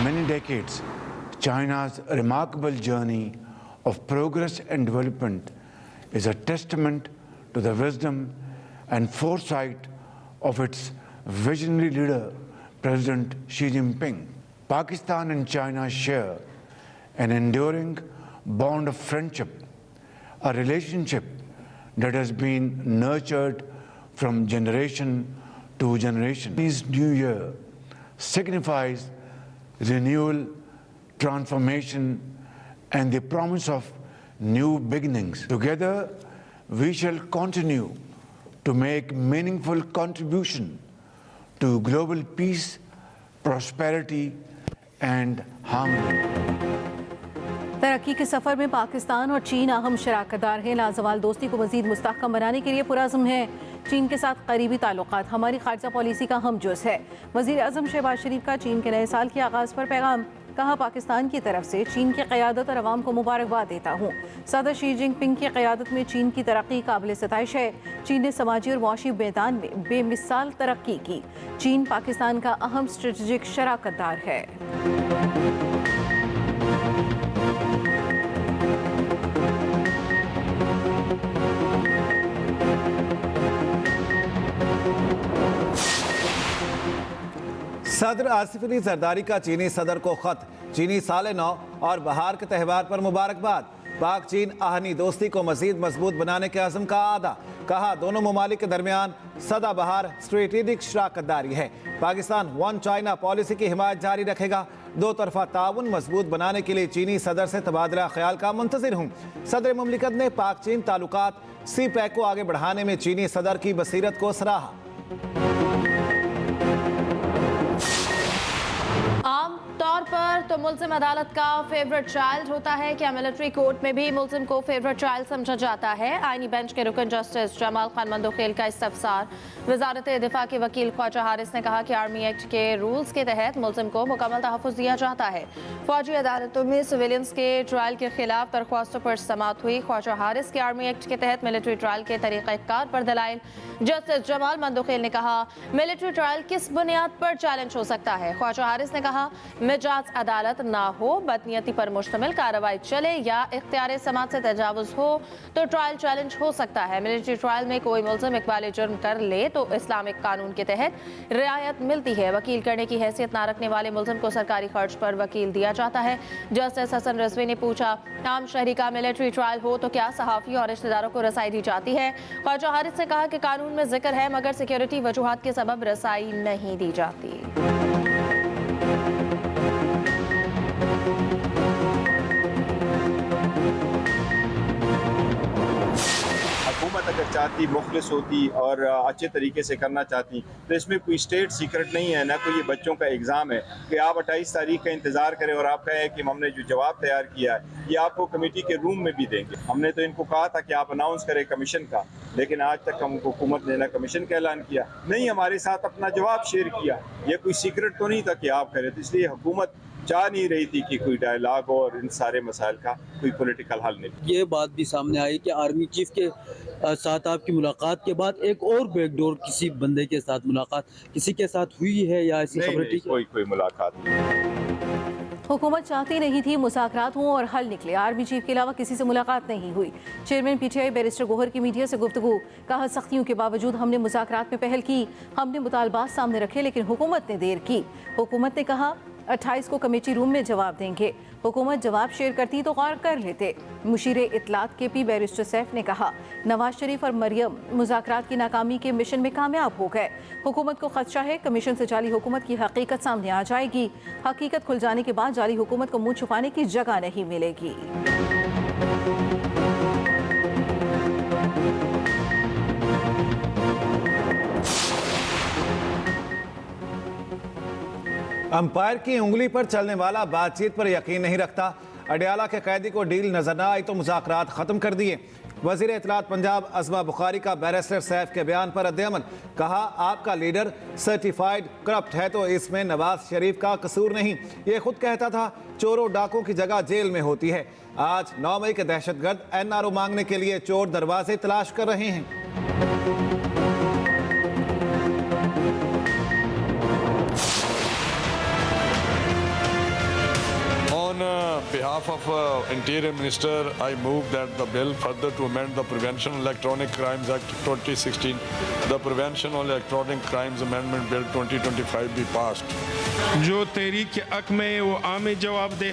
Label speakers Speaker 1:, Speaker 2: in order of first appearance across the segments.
Speaker 1: many decades, China's remarkable journey of progress and development is a testament to the wisdom and foresight of its visionary leader, President Xi Jinping. Pakistan and China share an enduring bond of friendship, a relationship that has been nurtured from generation to generation. This new year signifies renewal, transformation, and the promise of new beginnings. Together, we shall continue to make meaningful contribution to global peace, prosperity, and harmony.
Speaker 2: तरक्की के सफ़र में पाकिस्तान और चीन अहम शराकतदार हैं। लाजवाल दोस्ती को मज़ीद मुस्तहकम बनाने के लिए पुरज़्म है। चीन के साथ करीबी ताल्लुकात हमारी खारजा पॉलिसी का हम जुज़ है। वज़ीर आज़म शहबाज शरीफ का चीन के नए साल के आगाज़ पर पैगाम। कहा, पाकिस्तान की तरफ से चीन की क़यादत और अवाम को मुबारकबाद देता हूँ। सदर शी जिनपिंग की क़यादत में चीन की तरक्की काबिल सताइश है। चीन ने समाजी और मुआशी मैदान में बेमिसाल तरक्की की। चीन पाकिस्तान का अहम स्ट्रेटजिक शराकतदार है।
Speaker 3: सदर आसिफ अली जरदारी का चीनी सदर को खत। चीनी साल नौ और बहार के त्यौहार पर मुबारकबाद। पाक चीन आहनी दोस्ती को मजीद मजबूत बनाने के अज़म का आदा। कहा, दोनों ममालिक के दरमियान सदा बहार स्ट्रेटेजिक शराकतदारी है। पाकिस्तान वन चाइना पॉलिसी की हिमायत जारी रखेगा। दो तरफा ताउन मजबूत बनाने के लिए चीनी सदर से तबादला ख्याल का मुंतज़िर हूँ। सदर मुमलिकत ने पाक चीन ताल्लुकात सी पैक को आगे बढ़ाने में चीनी सदर की बसीरत को सराहा।
Speaker 4: आम तौर पर तो मुल्ज़िम अदालत का फेवरेट चाइल्ड होता है। क्या मिलिट्री कोर्ट में भी मुल्ज़िम को फेवरेट चाइल्ड समझा जाता है? आईनी बेंच के रुकन जस्टिस जमाल खान मंदोखेल का इस्तफसार। वजारत दिफा के वकील ख्वाजा हारिस ने कहा कि आर्मी एक्ट के रूल्स के तहत मुल्ज़िम को मुकम्मल तहफ़्फ़ुज़ दिया जाता है। फौजी अदालतों में सिविलियंस के ट्रायल के खिलाफ दरख्वास्तों पर समाअत हुई। ख्वाजा हारिस के आर्मी एक्ट के तहत मिलिट्री ट्रायल के तरीक़ाकार पर दलाइल। जस्टिस जमाल मंदोखेल ने कहा, मिलिट्री ट्रायल किस बुनियाद पर चैलेंज हो सकता है? ख्वाजा हारिस ने कहा, मिजाज अदालत ना हो, बदनीयती पर मुश्तमिल कार्रवाई चले या इख्तियार समात से तजावुज़ हो तो ट्रायल चैलेंज हो सकता है। मिलिट्री ट्रायल में कोई मुल्ज़िम इकबाल जुर्म कर ले तो इस्लामिक कानून के तहत रियायत मिलती है। वकील करने की हैसियत ना रखने वाले मुल्ज़िम को सरकारी खर्च पर वकील दिया जाता है। जस्टिस हसन रिजवी ने पूछा, आम शहरी का मिलिट्री ट्रायल हो तो क्या सहाफ़ी और रिश्तेदारों को रसाई दी जाती है? ख्वाजा हारिस ने कहा कि कानून में जिक्र है मगर सिक्योरिटी वजूहात के सबब रसाई नहीं दी जाती।
Speaker 5: हुकूमत अगर चाहती, मुखलिस होती और अच्छे तरीके से करना चाहती तो इसमें कोई स्टेट सीक्रेट नहीं है, ना कोई ये बच्चों का एग्ज़ाम है कि आप 28 तारीख का इंतज़ार करें और आप कहें कि हमने जो जवाब तैयार किया है ये आपको कमेटी के रूम में भी देंगे। हमने तो इनको कहा था कि आप अनाउंस करें कमीशन का, लेकिन आज तक हमको हुकूमत ने ना कमीशन का ऐलान किया, नहीं हमारे साथ अपना जवाब शेयर किया। ये कोई सीक्रेट तो नहीं था कि आप करें, तो इसलिए हुकूमत चाह नहीं रही थी कि कोई डायलॉग और इन सारे मसाइल का कोई पॉलिटिकल हल नहीं।
Speaker 6: ये बात भी सामने आई कि आर्मी चीफ के साथ आपकी मुलाकात के बाद एक और बैकडोर किसी बंदे के साथ मुलाकात किसी के साथ हुई है या ऐसी खबरें?
Speaker 5: कोई मुलाकात नहीं।
Speaker 2: हुकूमत चाहती नहीं थी मुज़ाकरात हों और हल निकले। आर्मी चीफ के अलावा किसी से मुलाकात नहीं हुई। चेयरमैन पीटीआई बैरिस्टर गोहर की मीडिया से गुफ्तगू। कहा, सख्तियों के बावजूद हमने मुज़ाकरात में पहल की, हमने मुतालबात सामने रखे लेकिन हुकूमत ने देर की। हुकूमत ने कहा 28 को कमेटी रूम में जवाब देंगे। हुकूमत जवाब शेयर करती तो गौर कर लेते। मुशीरे इत्तलात के पी बैरिस्टर सैफ ने कहा, नवाज शरीफ और मरियम मुज़ाकरात की नाकामी के मिशन में कामयाब हो गए। हुकूमत को खदशा है कमीशन से जाली हुकूमत की हकीकत सामने आ जाएगी। हकीकत खुल जाने के बाद जाली हुकूमत को मुंह छुपाने की जगह नहीं मिलेगी।
Speaker 3: अंपायर की उंगली पर चलने वाला बातचीत पर यकीन नहीं रखता। अडयाला के कैदी को डील नजर न आई तो मुज़ाकरात खत्म कर दिए। वज़ीर इत्तलात पंजाब अज़मा बुखारी का बैरिस्टर सैफ के बयान पर रद्द-ए-अमल। कहा, आपका लीडर सर्टिफाइड करप्ट है तो इसमें नवाज शरीफ का कसूर नहीं। ये खुद कहता था चोरों डाकों की जगह जेल में होती है। आज 9 मई के दहशतगर्द NRO मांगने के लिए चोर दरवाजे तलाश कर रहे हैं।
Speaker 7: behalf of Interior Minister, I move that the bill further to amend the Prevention of Electronic Crimes Act 2016, the Prevention of Electronic Crimes Amendment Bill 2025 be passed.
Speaker 8: जो तहरीक के हक में है वो आ में जवाब दे,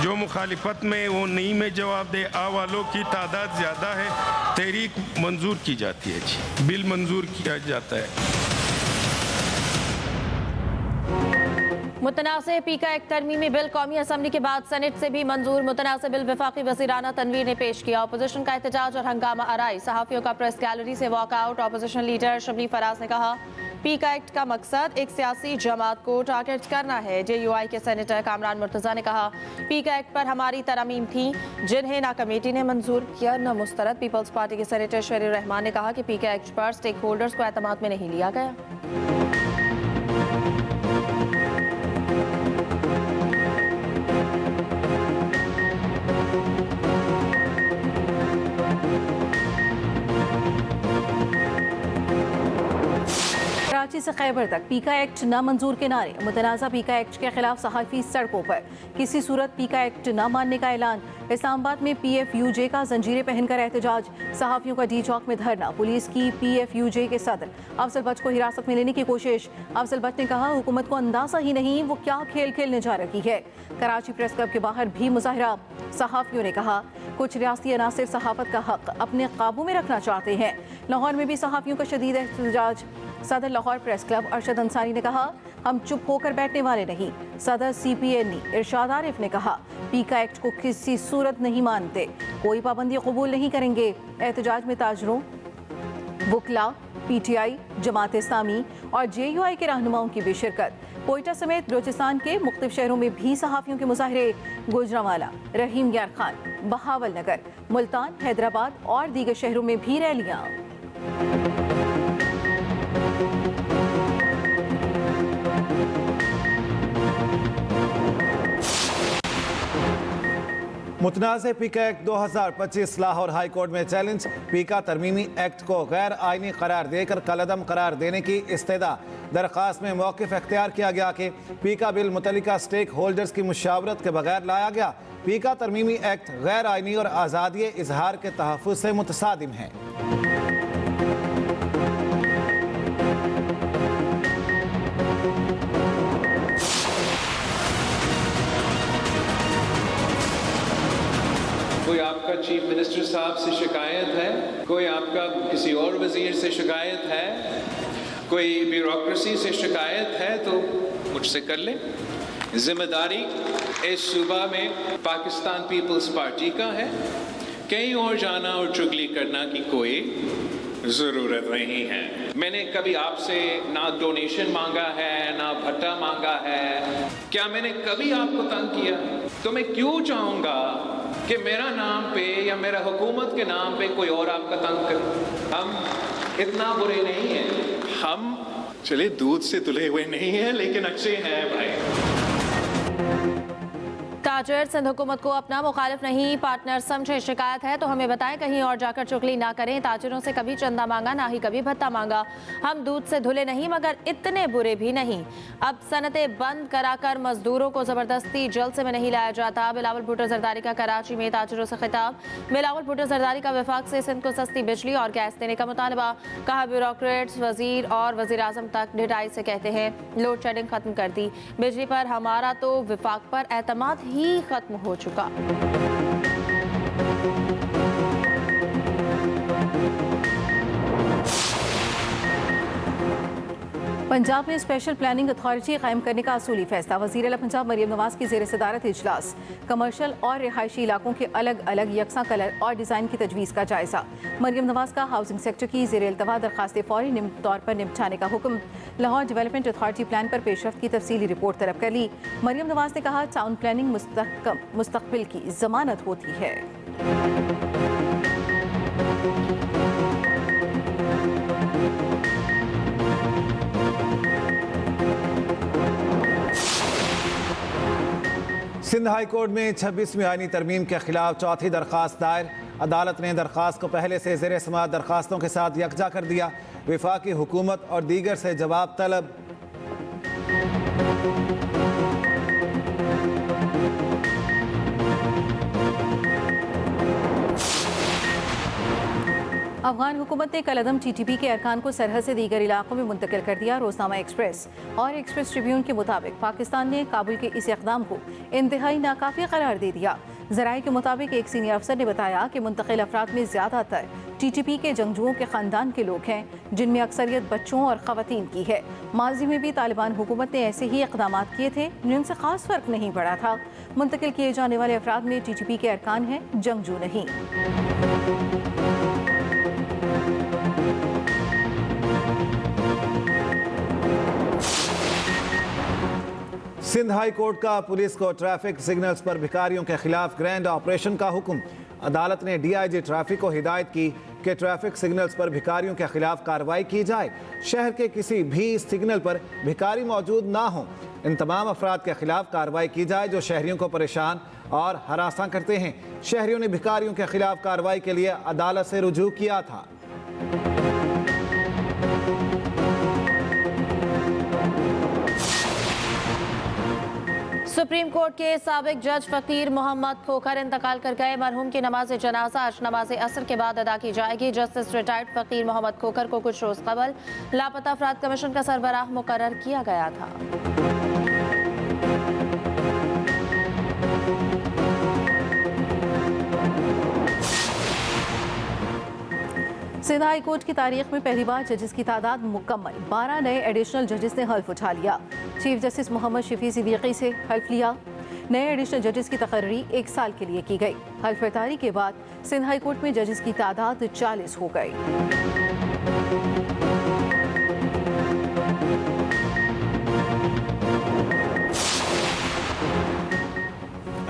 Speaker 8: जो मुखालिफत में है वो नहीं में जवाब दे। आ वालों की तादाद ज़्यादा है, तहरीक मंजूर की जाती है जी, बिल मंजूर किया जाता है।
Speaker 4: मुतनाज़ पी का एक तरमीमी बिल कौमी असम्बली के बाद सेनेट से भी मंजूर। मुतनाज़ बिल वफाकी वज़ीराना तनवीर ने पेश किया। अपोजिशन का एहतजाज और हंगामा आराई, सहाफ़ियों का प्रेस गैलरी से walkout. Opposition leader Shibli Faraz ने कहा पी का एक्ट का मकसद एक सियासी जमात को टारगेट करना है। JUI के सेनेटर कामरान मुर्तज़ा ने कहा पी का एक्ट पर हमारी तरमीम थी जिन्हें ना कमेटी ने मंजूर किया न मुस्तरद। पीपल्स पार्टी के सेनेटर शरीर रहमान ने कहा कि पी का एक्ट पर स्टेक होल्डर्स को एतमाद में नहीं लिया गया।
Speaker 2: कराची से खैबर तक पी का एक्ट नामंजूर के नारे। मुतनाज़ा पी का एक्ट के खिलाफ सहाफ़ी सड़कों पर, किसी सूरत पी का एक्ट न मानने का ऐलान। इस्लामाबाद में PFUJ का जंजीरें पहनकर एहतजाज, सहाफ़ियों का डी चौक में धरना। पुलिस की PFUJ के सदर अफजल बट को हिरासत में लेने की कोशिश। अफजल बट ने कहा हुकूमत को अंदाज़ा ही नहीं वो क्या खेल खेलने जा रही है। कराची प्रेस क्लब के बाहर भी मुजाहरा। सहाफ़ियों ने कहा कुछ रियासती अनासिर सहाफ़त का हक अपने काबू में रखना चाहते हैं। लाहौर में भी सहाफ़ियों का शदीद एहतजाज। सदर लाहौर प्रेस क्लब अरशद अंसारी ने कहा हम चुप होकर बैठने वाले नहीं। सदर CPNE इरशाद आरिफ ने कहा पी का एक्ट को किसी सूरत नहीं मानते, कोई पाबंदी कबूल नहीं करेंगे। एहतजाज में ताजरों, वकला, PTI, जमात इस्लामी और JUI के रहनुमाओं की भी शिरकत। कोयटा समेत बलोचिस्तान के मुख्तलिफ शहरों में भी सहाफ़ियों के मुजाहरे। गुजरांवाला, रहीम यार खान, बहावल नगर, मुल्तान, हैदराबाद और दीगर शहरों में भी रैलियाँ।
Speaker 3: मुतनाज़ पी का एक्ट 2025 लाहौर हाई कोर्ट में चैलेंज। पी का तरमीमी एक्ट को गैर आइनी करार देकर कलअदम करार देने की इस्तेदा। दरख्वास्त में मौक़िफ़ इख्तियार किया गया कि पी का बिल मुतल्लिका स्टेक होल्डर्स की मुशावरत के बगैर लाया गया। पी का तरमीमी एक्ट गैर आइनी और आज़ादी इजहार के तहफ़्फ़ुज़ से मुतसादिम है।
Speaker 9: कोई आपका चीफ मिनिस्टर साहब से शिकायत है, कोई आपका किसी और वजीर से शिकायत है, कोई ब्यूरोक्रेसी से शिकायत है तो मुझसे कर लें। जिम्मेदारी इस सूबा में पाकिस्तान पीपल्स पार्टी का है। कहीं और जाना और चुगली करना की कोई ज़रूरत नहीं है। मैंने कभी आपसे ना डोनेशन मांगा है ना भत्ता मांगा है। क्या मैंने कभी आपको तंग किया? तो मैं क्यों चाहूँगा कि मेरा नाम पे या मेरा हुकूमत के नाम पे कोई और आपका तंग करे? हम इतना बुरे नहीं हैं। हम चलिए दूध से तुले हुए नहीं हैं लेकिन अच्छे हैं भाई।
Speaker 4: ताजर सिंध हुकूमत को अपना मुखालिफ नहीं पार्टनर समझे। शिकायत है तो हमें बताएं, कहीं और जाकर चुगली ना करें। ताजरों से कभी चंदा मांगा ना ही कभी भत्ता मांगा। हम दूध से धुले नहीं मगर इतने बुरे भी नहीं। अब सनतें बंद कराकर मजदूरों को जबरदस्ती जलसे में नहीं लाया जाता। बिलावल भुट्टो जरदारी का कराची में ताजरों से खिताब। बिलावल भुट्टो जरदारी का वफाक से सिंध को सस्ती बिजली और गैस देने का मुतालबा। कहा ब्यूरोक्रेट्स वजीर और वजीर आजम तक ढिठाई से कहते हैं लोड शेडिंग खत्म कर दी। बिजली पर हमारा तो वफाक पर एतमाद ही खत्म हो चुका।
Speaker 2: पंजाब में स्पेशल प्लानिंग अथॉरिटी कायम करने का असूली फैसला। वज़ीर आला पंजाब मरियम नवाज की ज़ेर सदारत इजलास। कमर्शल और रिहायशी इलाकों के अलग अलग यकसा कलर और डिज़ाइन की तजवीज़ का जायजा। मरियम नवाज का हाउसिंग सेक्टर की ज़ेर इल्तवा दरखास्तें फौरी तौर पर निपटाने का हुक्म। लाहौर डेवलपमेंट अथॉरिटी प्लान पर पेशरफ्त की तफसीली रिपोर्ट तलब कर ली। मरियम नवाज ने कहा टाउन प्लानिंग मुस्तकबिल की ज़मानत होती है।
Speaker 3: सिंध हाई कोर्ट में 26वीं आईनी तरमीम के खिलाफ चौथी दरख्वास्त दायर। अदालत ने दरख्वास्त को पहले से ज़ेर समाअत दरख्वास्तों के साथ यकजा कर दिया। वफाकी हुकूमत और दीगर से जवाब तलब।
Speaker 2: अफगान हुकूमत ने कलअदम TTP के अरकान को सरहद से दीगर इलाकों में मुंतकिल कर दिया। रोजनामा एक्सप्रेस और एक्सप्रेस ट्रिब्यून के मुताबिक पाकिस्तान ने काबुल के इस इक़दाम को इंतहाई नाकाफी करार दे दिया। ज़राए के मुताबिक एक सीनियर अफसर ने बताया कि मुंतकिल अफराद में ज़्यादातर TTP के जंगजुओं के ख़ानदान के लोग हैं, जिनमें अक्सरियत बच्चों और ख़वातीन की है। माजी में भी तालिबान हुकूमत ने ऐसे ही इक़दाम किए थे जिनसे ख़ास फ़र्क नहीं पड़ा था। मुंतकिल किए जाने वाले अफराद में TTP के अरकान हैं, जंगजू नहीं।
Speaker 3: सिंध हाई कोर्ट का पुलिस को ट्रैफिक सिग्नल्स पर भिखारियों के खिलाफ ग्रैंड ऑपरेशन का हुक्म। अदालत ने DIG ट्रैफिक को हिदायत की कि ट्रैफिक सिग्नल्स पर भिखारियों के खिलाफ कार्रवाई की जाए। शहर के किसी भी सिग्नल पर भिखारी मौजूद ना हो। इन तमाम अफराद के खिलाफ कार्रवाई की जाए जो शहरियों को परेशान और हरासा करते हैं। शहरियों ने भिखारियों के खिलाफ कार्रवाई के लिए अदालत से रुजू किया था।
Speaker 4: सुप्रीम कोर्ट के साबिक जज फकीर मोहम्मद खोखर इंतकाल कर गए। मरहूम की नमाज जनाजा आज नमाज असर के बाद अदा की जाएगी। जस्टिस रिटायर्ड फकीर मोहम्मद खोखर को कुछ रोज कबल लापता अफराद कमीशन का सरबराह मुकर्रर किया गया था।
Speaker 2: सिंध हाई कोर्ट की तारीख में पहली बार जजेस की तादाद मुकम्मल। 12 नए एडिशनल जजेस ने हल्फ उठा लिया। चीफ जस्टिस मोहम्मद शफी सिद्दीकी से हल्फ लिया। नए एडिशनल जजेस की तकर्री 1 साल के लिए की गई। हल्फतारी के बाद सिंध हाई कोर्ट में जजेस की तादाद 40 हो गई।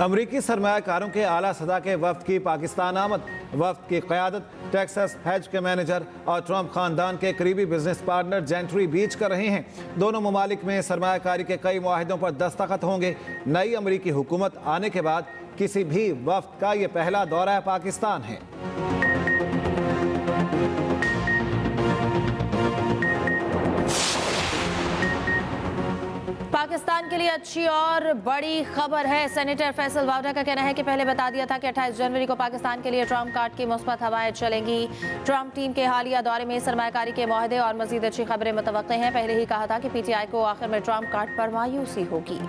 Speaker 3: अमरीकी सरमायाकारों के आला सदा के वफ्द की पाकिस्तान आमद। वफ्द की क़यादत टेक्सास हेज के मैनेजर और ट्रंप खानदान के करीबी बिजनेस पार्टनर जेंट्री बीच कर रहे हैं। दोनों ममालिक में सरमायाकारी के कई मुआहिदों पर दस्तखत होंगे। नई अमरीकी हुकूमत आने के बाद किसी भी वफ्द का ये पहला दौरा पाकिस्तान है।
Speaker 4: पाकिस्तान के लिए अच्छी और बड़ी खबर है। सेनेटर फैसल वावडा का कहना है कि पहले बता दिया था कि 28 जनवरी को पाकिस्तान के लिए ट्रंप कार्ड की मुस्बत हवाएं चलेंगी। ट्रंप टीम के हालिया दौरे में सरमायाकारी के मुआहदे और मजीद अच्छी खबरें मुतवक्के हैं। पहले ही कहा था कि PTI को आखिर में ट्रंप कार्ड पर मायूसी होगी।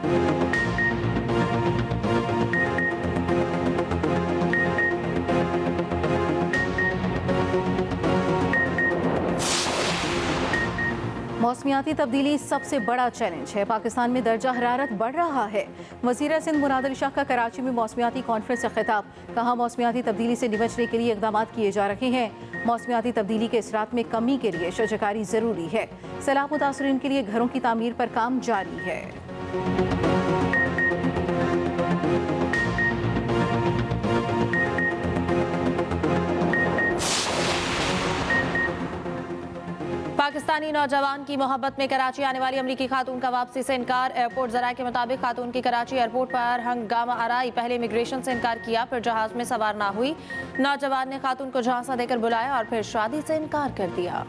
Speaker 2: मौसमियाती तब्दीली सबसे बड़ा चैलेंज है। पाकिस्तान में दर्जा हरारत बढ़ रहा है। वज़ीर सिंध मुराद अली शाह का कराची में मौसमियाती कॉन्फ्रेंस से खिताब। कहा मौसमियाती तब्दीली से निपटने के लिए इक़दाम किए जा रहे हैं। मौसमियाती तब्दीली के असरात में कमी के लिए शजरकारी ज़रूरी है। सैलाब मुतासरीन के लिए घरों की तामीर पर काम जारी है।
Speaker 4: पाकिस्तानी नौजवान की मोहब्बत में कराची आने वाली अमरीकी खातून का वापसी से इनकार। एयरपोर्ट जराये के मुताबिक खातून की कराची एयरपोर्ट पर हंगामा आराई। पहले इमिग्रेशन से इनकार किया, फिर जहाज में सवार ना हुई। नौजवान ने खातून को झांसा देकर बुलाया और फिर शादी से इनकार कर दिया।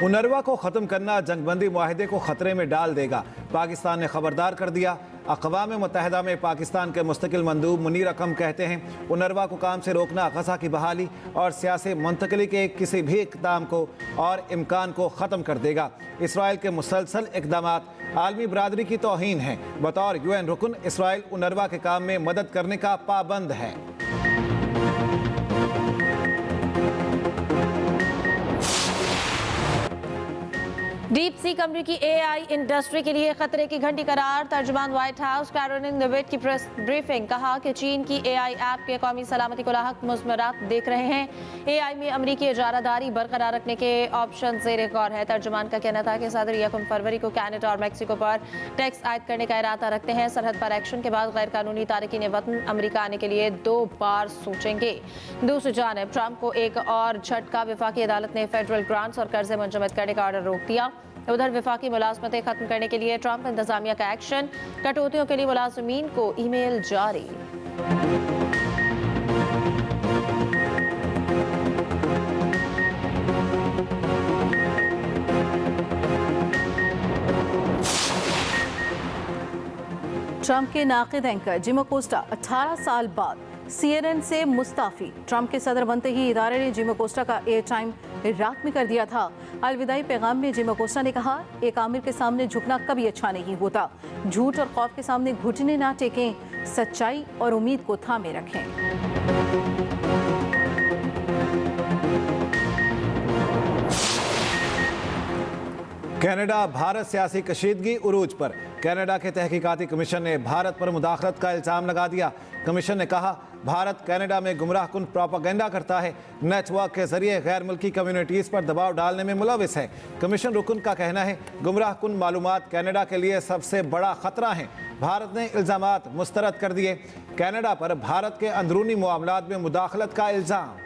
Speaker 3: उनरवा को ख़त्म करना जंगबंदी मुआहिदे को ख़तरे में डाल देगा। पाकिस्तान ने खबरदार कर दिया। अक़वाम मुत्तहिदा में पाकिस्तान के मुस्तकिल मंदूब मुनीर अकम कहते हैं उनरवा को काम से रोकना गज़ा की बहाली और सियासी मुंतकली के किसी भी इक़दाम को और इम्कान को ख़त्म कर देगा। इसराइल के मुसलसल इक़दामात आलमी बरादरी की तौहीन है। बतौर UN रुकन इसराइल उनरवा के काम में मदद करने का पाबंद है।
Speaker 4: डीप सी कंपनी की AI इंडस्ट्री के लिए खतरे की घंटी करार। तर्जुमान व्हाइट हाउस कैरोलिन लेविट की प्रेस ब्रीफिंग। कहा कि चीन की AI ऐप के कौमी सलामती को लाहक मुज़मरात देख रहे हैं। AI में अमरीकी इजारादारी बरकरार रखने के ऑप्शन ज़ेर गौर है। तर्जुमान का कहना था कि सदर 1 फरवरी को कनाडा और मैक्सिको पर टैक्स आयद करने का इरादा रखते हैं। सरहद पर एक्शन के बाद गैर कानूनी तारकीन वतन अमरीका आने के लिए 2 बार सोचेंगे। दूसरी जानब ट्रंप को एक और झटका। वफाकी अदालत ने फेडरल ग्रांट्स और कर्जे मुंजमद करने का ऑर्डर रोक दिया। उधर वफाकी मुलाजमतें खत्म करने के लिए ट्रंप इंतजामिया का एक्शन। कटौतियों के लिए मुलाजमीन को ईमेल जारी।
Speaker 2: ट्रंप के नाक़िद एंकर जिम अकोस्टा 18 साल बाद CNN से मुस्ताफ़ी। ट्रंप के सदर बनते ही इदारे ने जिम अकोस्टा का एयर टाइम रात में कर दिया था। अलविदाई पैगाम में जिम अकोस्टा ने कहा, एक आमिर के सामने झुकना कभी अच्छा नहीं होता। झूठ और खौफ के सामने घुटने ना टेकें, सच्चाई और उम्मीद को थामे रखें।
Speaker 3: कनाडा भारत सियासी कशीदगी उरूज पर। कनाडा के तहकीकाती कमीशन ने भारत पर मुदाखलत का इल्ज़ाम लगा दिया। कमीशन ने कहा, भारत कनाडा में गुमराह कुन प्रोपेगेंडा करता है, नेटवर्क के जरिए गैर मुल्की कम्युनिटीज़ पर दबाव डालने में मुलविस है। कमीशन रुकन का कहना है, गुमराह कुन मालूमात कनाडा के लिए सबसे बड़ा खतरा है। भारत ने इल्ज़ामात मुस्तरद कर दिए। कनाडा पर भारत के अंदरूनी मामलात में मुदाखलत का इल्ज़ाम।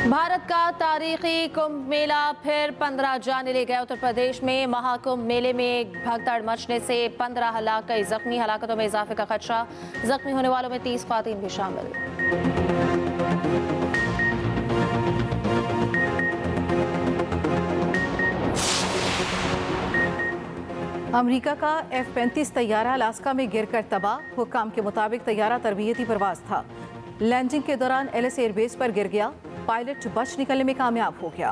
Speaker 4: भारत का तारीखी कुंभ मेला फिर 15 जाने ले गया। उत्तर प्रदेश में महाकुंभ मेले में भगदड़ मचने से 15 हलाक, कई जख्मी, हलाकतों में इजाफे का खदशा। जख्मी होने वालों में 30 ख्वातीन भी शामिल।
Speaker 2: अमेरिका का F-35 तैयारा अलास्का में गिरकर तबाह। हुक्काम के मुताबिक तैयारा तरबियती परवाज था। लैंडिंग के दौरान एलिस एयरबेस पर गिर गया। पायलट बच निकलने में कामयाब हो गया।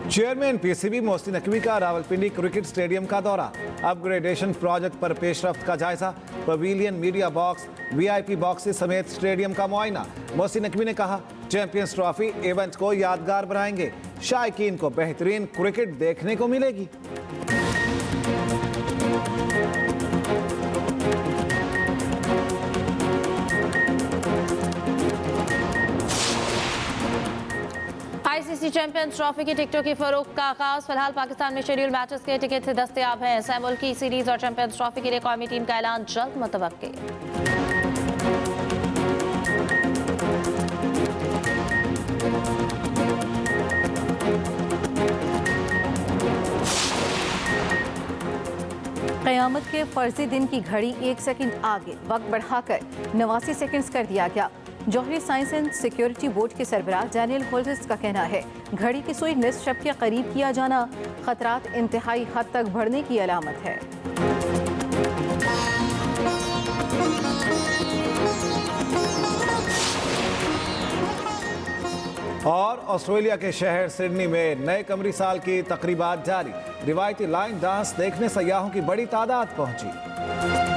Speaker 3: चेयरमैन पीसीबी मोहसिन नकवी का रावलपिंडी क्रिकेट स्टेडियम का दौरा। अपग्रेडेशन प्रोजेक्ट पर पेशरफ्त का जायजा। Pavilion, media box, VIP boxes समेत स्टेडियम का मुआयना। मोहसिन नकवी ने कहा, चैंपियंस ट्रॉफी इवेंट को यादगार बनाएंगे। शायकीन को बेहतरीन क्रिकेट देखने को मिलेगी।
Speaker 4: आईसीसी चैंपियंस ट्रॉफी की टिकटों की फरोख्त का आगाज। फिलहाल पाकिस्तान में शेड्यूल मैचेस के टिकट दस्तयाब हैं। सैमुअल की सीरीज और चैंपियंस ट्रॉफी के लिए कौमी टीम का ऐलान जल्द मुतवक्के।
Speaker 2: क़यामत के फर्जी दिन की घड़ी 1 सेकंड आगे, वक्त बढ़ाकर 89 सेकंड्स कर दिया गया। जौहरी साइंस एंड सिक्योरिटी बोर्ड के सरबराह डैनियल होल्डिस का कहना है, घड़ी की सुई निस्फ शब के करीब किया जाना खतरात इंतहाई हद तक बढ़ने की अलामत है।
Speaker 3: और ऑस्ट्रेलिया के शहर सिडनी में नए कमरी साल की तकरीबात जारी। रिवायती लाइन डांस देखने सयाहों की बड़ी तादाद पहुंची।